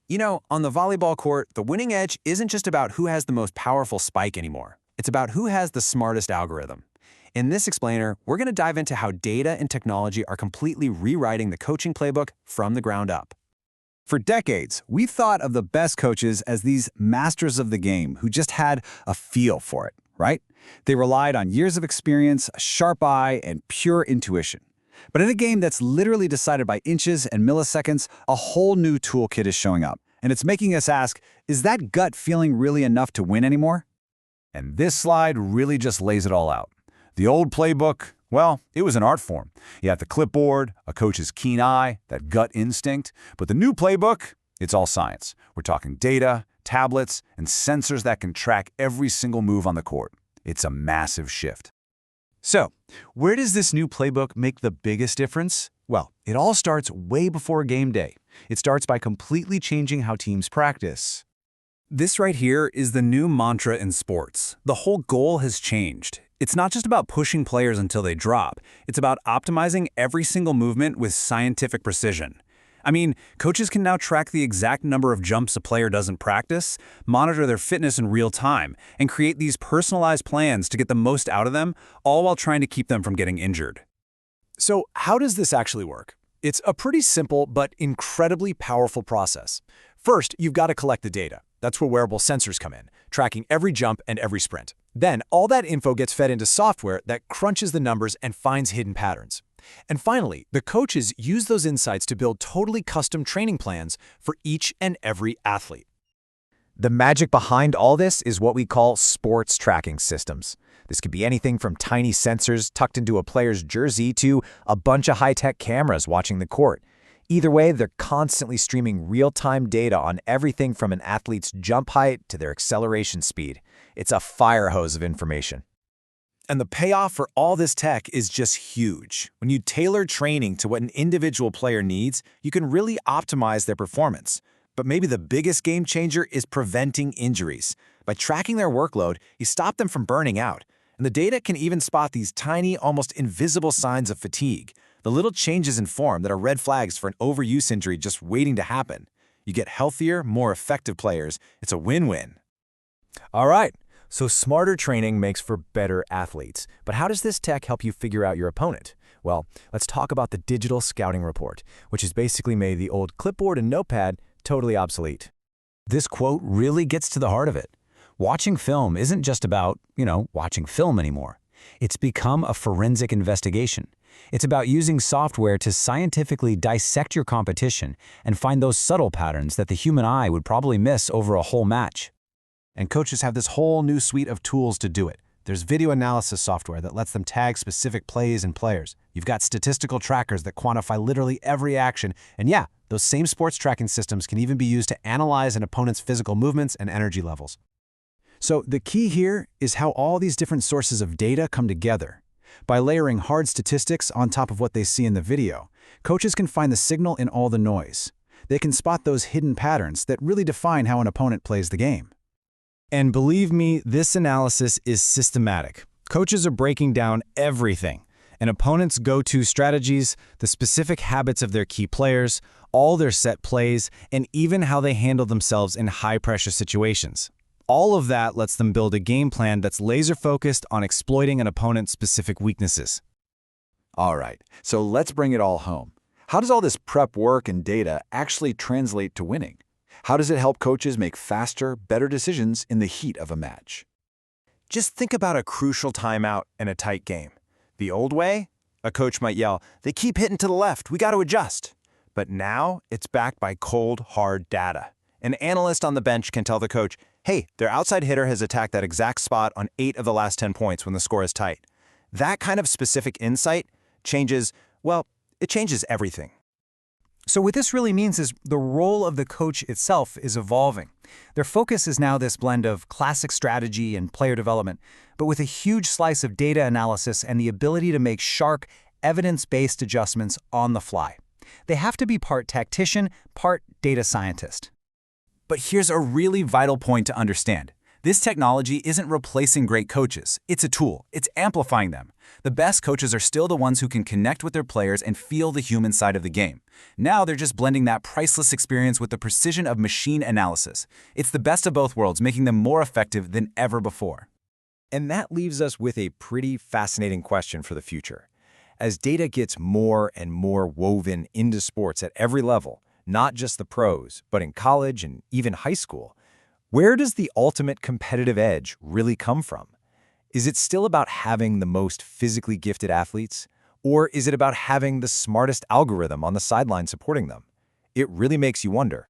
On the volleyball court, the winning edge isn't just about who has the most powerful spike anymore. It's about who has the smartest algorithm. In this explainer, we're going to dive into how data and technology are completely rewriting the coaching playbook from the ground up. For decades, we thought of the best coaches as these masters of the game who just had a feel for it, right? They relied on years of experience, a sharp eye, and pure intuition. But in a game that's literally decided by inches and milliseconds, a whole new toolkit is showing up. And it's making us ask, is that gut feeling really enough to win anymore? And this slide really just lays it all out. The old playbook, well, it was an art form. You had the clipboard, a coach's keen eye, that gut instinct. But the new playbook, it's all science. We're talking data, tablets, and sensors that can track every single move on the court. It's a massive shift. So, where does this new playbook make the biggest difference? Well, it all starts way before game day. It starts by completely changing how teams practice. This right here is the new mantra in sports. The whole goal has changed. It's not just about pushing players until they drop. It's about optimizing every single movement with scientific precision. I mean, coaches can now track the exact number of jumps a player doesn't practice, monitor their fitness in real time, and create these personalized plans to get the most out of them, all while trying to keep them from getting injured. So how does this actually work? It's a pretty simple but incredibly powerful process. First, you've got to collect the data. That's where wearable sensors come in, tracking every jump and every sprint. Then, all that info gets fed into software that crunches the numbers and finds hidden patterns. And finally, the coaches use those insights to build totally custom training plans for each and every athlete. The magic behind all this is what we call sports tracking systems. This could be anything from tiny sensors tucked into a player's jersey to a bunch of high-tech cameras watching the court. Either way, they're constantly streaming real-time data on everything from an athlete's jump height to their acceleration speed. It's a fire hose of information. And the payoff for all this tech is just huge. When you tailor training to what an individual player needs, you can really optimize their performance. But maybe the biggest game changer is preventing injuries. By tracking their workload, you stop them from burning out. And the data can even spot these tiny, almost invisible signs of fatigue, the little changes in form that are red flags for an overuse injury just waiting to happen. You get healthier, more effective players. It's a win-win. All right. So smarter training makes for better athletes. But how does this tech help you figure out your opponent? Well, let's talk about the digital scouting report, which has basically made the old clipboard and notepad totally obsolete. This quote really gets to the heart of it. Watching film isn't just about, watching film anymore. It's become a forensic investigation. It's about using software to scientifically dissect your competition and find those subtle patterns that the human eye would probably miss over a whole match. And coaches have this whole new suite of tools to do it. There's video analysis software that lets them tag specific plays and players. You've got statistical trackers that quantify literally every action. And yeah, those same sports tracking systems can even be used to analyze an opponent's physical movements and energy levels. So the key here is how all these different sources of data come together. By layering hard statistics on top of what they see in the video, coaches can find the signal in all the noise. They can spot those hidden patterns that really define how an opponent plays the game. And believe me, this analysis is systematic. Coaches are breaking down everything: an opponent's go-to strategies, the specific habits of their key players, all their set plays, and even how they handle themselves in high-pressure situations. All of that lets them build a game plan that's laser-focused on exploiting an opponent's specific weaknesses. All right, so let's bring it all home. How does all this prep work and data actually translate to winning? How does it help coaches make faster, better decisions in the heat of a match? Just think about a crucial timeout in a tight game. The old way, a coach might yell, "They keep hitting to the left, we got to adjust." But now it's backed by cold, hard data. An analyst on the bench can tell the coach, "Hey, their outside hitter has attacked that exact spot on 8 of the last 10 points when the score is tight." That kind of specific insight changes everything. So what this really means is the role of the coach itself is evolving. Their focus is now this blend of classic strategy and player development, but with a huge slice of data analysis and the ability to make sharp, evidence-based adjustments on the fly. They have to be part tactician, part data scientist. But here's a really vital point to understand. This technology isn't replacing great coaches. It's a tool. It's amplifying them. The best coaches are still the ones who can connect with their players and feel the human side of the game. Now they're just blending that priceless experience with the precision of machine analysis. It's the best of both worlds, making them more effective than ever before. And that leaves us with a pretty fascinating question for the future. As data gets more and more woven into sports at every level, not just the pros, but in college and even high school, where does the ultimate competitive edge really come from? Is it still about having the most physically gifted athletes? Or is it about having the smartest algorithm on the sideline supporting them? It really makes you wonder.